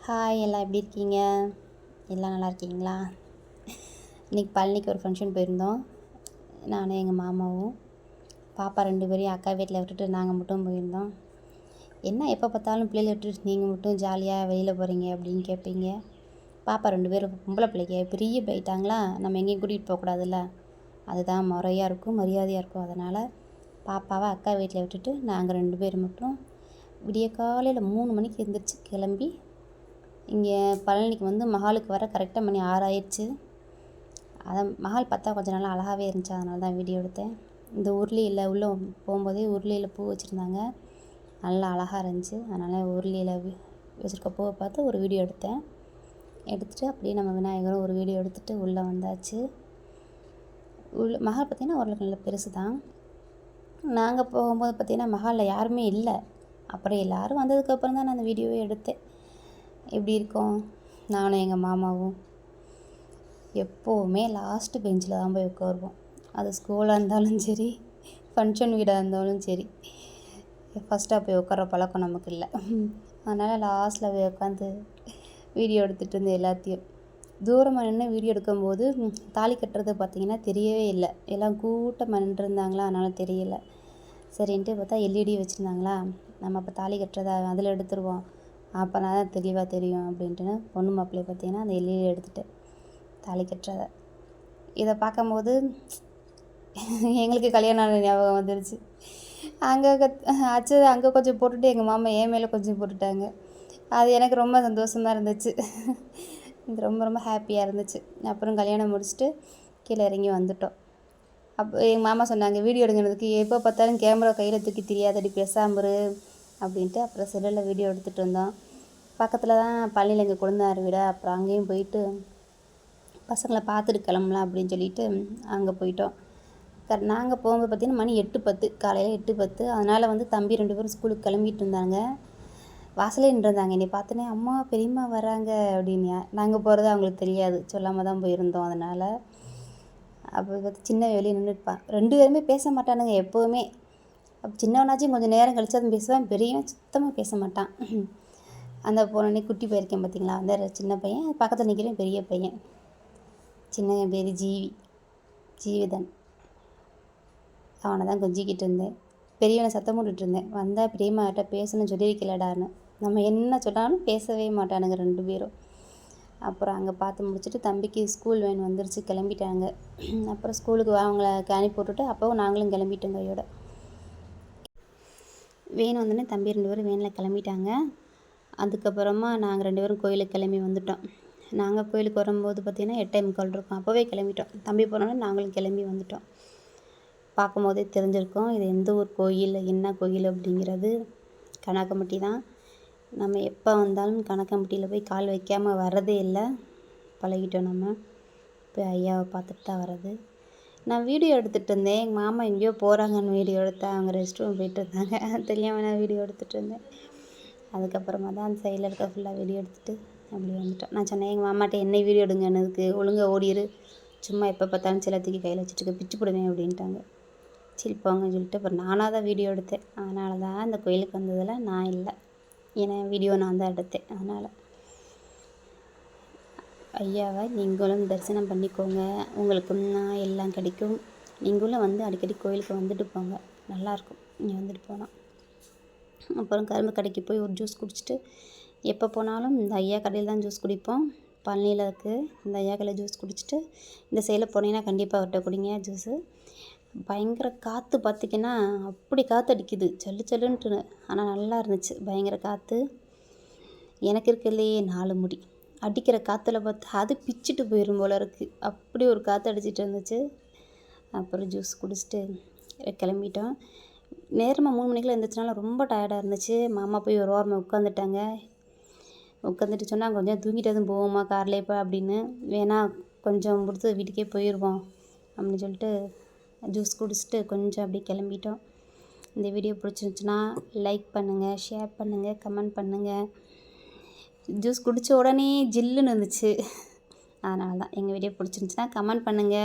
Hi, எல்லாம் எப்படி இருக்கீங்க? எல்லாம் நல்லா இருக்கீங்களா? இன்றைக்கி பழனிக்கு ஒரு ஃபங்க்ஷன் போயிருந்தோம். நானும் எங்கள் மாமாவும் பாப்பா 2 பேரையும் அக்கா வீட்டில் விட்டுட்டு நாங்கள் மட்டும் போயிருந்தோம். என்ன எப்போ பார்த்தாலும் பிள்ளைகளை விட்டுட்டு நீங்கள் மட்டும் ஜாலியாக வெளியில் போகிறீங்க அப்படின்னு கேட்பீங்க. பாப்பா 2 பேரும் பொம்பளை பிள்ளைங்க பெரிய போயிட்டாங்களா, நம்ம எங்கேயும் கூட்டிகிட்டு போகக்கூடாதுல்ல, அதுதான் முறையாக இருக்கும், மரியாதையாக இருக்கும். அதனால் பாப்பாவை அக்கா வீட்டில் விட்டுட்டு நாங்கள் 2 பேர் மட்டும் விடிய காலையில் 3 மணிக்கு எழுந்திரிச்சு கிளம்பி இங்கே பழனிக்கு வந்து மஹாலுக்கு வர கரெக்டாக மணி 6 ஆயிடுச்சு. அதை மஹால் பார்த்தா கொஞ்சம் நல்லா அழகாகவே இருந்துச்சு, அதனால தான் வீடியோ எடுத்தேன். இந்த உருளியில் உள்ளே போகும்போதே உருளியில் பூ வச்சுருந்தாங்க, நல்லா அழகாக இருந்துச்சு. அதனால் உருளியில் வச்சுருக்க பூவை பார்த்து ஒரு வீடியோ எடுத்தேன். எடுத்துகிட்டு அப்படியே நம்ம விநாயகரும் ஒரு வீடியோ எடுத்துகிட்டு உள்ளே வந்தாச்சு. மஹால் பார்த்திங்கன்னா ஓரளவுக்கு நல்ல பெருசு தான். நாங்கள் போகும்போது பார்த்திங்கன்னா மஹாலில் யாருமே இல்லை. அப்புறம் எல்லோரும் வந்ததுக்கப்புறம் தான் நான் அந்த வீடியோவே எடுத்தேன். எப்படி இருக்கோம், நானும் எங்கள் மாமாவும் எப்போவுமே லாஸ்ட்டு பெஞ்சில் தான் போய் உட்காருவோம். அது ஸ்கூலாக இருந்தாலும் சரி, ஃபங்க்ஷன் வீடாக இருந்தாலும் சரி, ஃபஸ்ட்டாக போய் உட்கார பழக்கம் நமக்கு இல்லை. அதனால் லாஸ்ட்டில் போய் உட்காந்து வீடியோ எடுத்துகிட்டு இருந்தேன். எல்லாத்தையும் தூரமாக நின்று வீடியோ எடுக்கும்போது தாலி கட்டுறது பார்த்திங்கன்னா தெரியவே இல்லை. எல்லாம் கூட்டமாக நின்றுருந்தாங்களா, அதனால் தெரியலை. சரின்ட்டு பார்த்தா எல்இடி வச்சுருந்தாங்களா, நம்ம அப்போ தாலி கட்டுறதா அதில் எடுத்துருவோம், அப்போ தான் தெளிவாக தெரியும் அப்படின்ட்டுன்னு பொண்ணு மாப்பிள்ளையை பார்த்திங்கன்னா அந்த எல்இடி எடுத்துகிட்டு தாலி கட்டுறதை இதை பார்க்கும்போது எங்களுக்கு கல்யாணம் ஞாபகம் வந்துருச்சு. அங்கே அங்கே கொஞ்சம் போட்டுட்டு எங்கள் மாமா என் மேலே கொஞ்சம் போட்டுட்டாங்க. அது எனக்கு ரொம்ப சந்தோஷமாக இருந்துச்சு. இது ரொம்ப ரொம்ப ஹாப்பியாக இருந்துச்சு. அப்புறம் கல்யாணம் முடிச்சுட்டு கீழே இறங்கி வந்துட்டோம். அப்போ எங்கள் மாமா சொன்னாங்க, வீடியோ எடுங்கிறதுக்கு எப்போ பார்த்தாலும் கேமரா கையில் தூக்கி தெரியாதடி பேசாமரு அப்படின்ட்டு. அப்புறம் செல்லில் வீடியோ எடுத்துகிட்டு இருந்தோம். பக்கத்தில் தான் பழனியில் எங்கள் கொழுந்தானார் வீடு. அப்புறம் அங்கேயும் போயிட்டு பசங்களை பார்த்துட்டு கிளம்பலாம் அப்படின்னு சொல்லிட்டு அங்கே போயிட்டோம். நாங்கள் போகும்போது பார்த்திங்கன்னா மணி 8:10, காலையில் 8:10. அதனால் வந்து தம்பி 2 பேரும் ஸ்கூலுக்கு கிளம்பிட்டு இருந்தாங்க. வாசலே நின்றுருந்தாங்க. என்னை பார்த்தோன்னே அம்மா பெரியம்மா வராங்க அப்படின்னு. நாங்கள் போகிறது அவங்களுக்கு தெரியாது, சொல்லாமல் தான் போயிருந்தோம். அதனால் அப்போ பார்த்து சின்ன வெளியே நின்றுருப்பான். 2 பேருமே பேச மாட்டானுங்க எப்போவுமே. அப்போ சின்னவனாச்சும் கொஞ்சம் நேரம் கழிச்சு அதை பேசுவான், பெரியவன் சுத்தமாக பேச மாட்டான். அந்த போனோடனே குட்டி போயிருக்கேன் பார்த்திங்களா, அந்த சின்ன பையன் பக்கத்தில் நிற்கிறேன், பெரிய பையன். சின்ன பேர் ஜீவிதன். அவனை தான் கொஞ்சிக்கிட்டு இருந்தேன். பெரியவனை சத்தம் போட்டுட்டு இருந்தேன், வந்தால் பெரியம்மாட்ட பேசணும்னு சொல்லியிருக்கலடான்னு. நம்ம என்ன சொன்னாலும் பேசவே மாட்டானுங்க 2 பேரும். அப்புறம் அங்கே பார்த்து முடிச்சுட்டு தம்பிக்கு ஸ்கூல் வேன் வந்துருச்சு, கிளம்பிட்டாங்க. அப்புறம் ஸ்கூலுக்கு அவங்கள அனுப்பி போட்டுட்டு அப்போவும் நாங்களும் கிளம்பிட்டோம் கையோட. வேன் வந்தோடனே தம்பி 2 பேரும் வேனில் கிளம்பிட்டாங்க. அதுக்கப்புறமா நாங்கள் 2 பேரும் கோயிலுக்கு கிளம்பி வந்துட்டோம். நாங்கள் கோயிலுக்கு வரும்போது பார்த்திங்கன்னா 8:45 இருக்கும். அப்போவே கிளம்பிட்டோம். தம்பி போனோடனே நாங்களும் கிளம்பி வந்துட்டோம். பார்க்கும்போதே தெரிஞ்சிருக்கோம் இது எந்த ஊர் கோயில், என்ன கோயில் அப்படிங்கிறது. கணக்கம்பட்டி தான். நம்ம எப்போ வந்தாலும் கணக்கம்பட்டியில் போய் கால் வைக்காமல் வர்றதே இல்லை, பழகிட்டோம். நம்ம போய் ஐயாவை பார்த்துட்டு தான் வர்றது. நான் வீடியோ எடுத்துகிட்டு இருந்தேன். எங்கள் மாமா எங்கேயோ போகிறாங்கன்னு வீடியோ எடுத்தேன். அவங்க ரெஸ்ட் ரூம் போயிட்டு இருந்தாங்க, தெரியாமல் நான் வீடியோ எடுத்துகிட்டு இருந்தேன். அதுக்கப்புறமா தான் அந்த சைடில் இருக்க ஃபுல்லாக வீடியோ எடுத்துகிட்டு அப்படி வந்துட்டோம். நான் சொன்னேன் எங்கள் மாமாட்ட, என்ன வீடியோ எடுங்கன்னதுக்கு, ஒழுங்காக ஓடிடு, சும்மா எப்போ பார்த்தாலும் சில தூக்கி கையில் வச்சுட்டு பிச்சு போடுவேன் அப்படின்ட்டாங்க. சரி போங்கன்னு சொல்லிட்டு அப்புறம் நானாக தான் வீடியோ எடுத்தேன். அதனால தான் இந்த கோயிலுக்கு வந்ததில் நான் இல்லை, ஏன்னா வீடியோ நான் தான் எடுத்தேன். அதனால் ஐயாவை நீங்களும் தரிசனம் பண்ணிக்கோங்க, உங்களுக்கு நான் எல்லாம் கிடைக்கும். நீங்களும் வந்து அடிக்கடி கோயிலுக்கு வந்துட்டு போங்க, நல்லாயிருக்கும் நீங்கள் வந்துட்டு போனால். அப்புறம் கரும்பு கடைக்கு போய் ஒரு ஜூஸ் குடிச்சிட்டு, எப்போ போனாலும் இந்த ஐயா கடையில் தான் ஜூஸ் குடிப்போம். பழனியில் இருக்குது இந்த ஐயா கடையில் ஜூஸ் குடிச்சிட்டு, இந்த சைடில் போனீங்கன்னா கண்டிப்பாக அவர்கிட்ட குடிங்க ஜூஸு. பயங்கர காற்று பார்த்திங்கன்னா அப்படி காற்று அடிக்குது, சல்லு சல்லுன்ட்டு. ஆனால் நல்லா இருந்துச்சு, பயங்கர காற்று. எனக்கு இருக்கிறதுலையே 4 முடி அடிக்கிற காற்றுல பார்த்து அது பிச்சுட்டு போயிடும் போல இருக்குது, அப்படி ஒரு காற்று அடிச்சிட்டு இருந்துச்சு. அப்புறம் ஜூஸ் குடிச்சிட்டு கிளம்பிட்டோம். நேரமாக 3 மணிக்கெலாம் எழுந்திரிச்சனால ரொம்ப டயர்டாக இருந்துச்சு. மாமா போய் ஒரு ஓரமாக உட்காந்துட்டாங்க. உட்காந்துட்டு சொன்னால் கொஞ்சம் தூங்கிட்டு எதுவும் போவோமா கார்லேயேப்பா அப்படின்னு. வேணா கொஞ்சம் கொடுத்து வீட்டுக்கே போயிடுவோம் அப்படின்னு சொல்லிட்டு ஜூஸ் குடிச்சிட்டு கொஞ்சம் அப்படியே கிளம்பிட்டோம். இந்த வீடியோ பிடிச்சிருந்துச்சுன்னா லைக் பண்ணுங்கள், ஷேர் பண்ணுங்கள், கமெண்ட் பண்ணுங்கள். ஜூஸ் குடித்த உடனே ஜில்லுன்னு இருந்துச்சு, அதனால தான். எங்கள் வீடியோ பிடிச்சிருந்துச்சுன்னா கமெண்ட் பண்ணுங்கள்.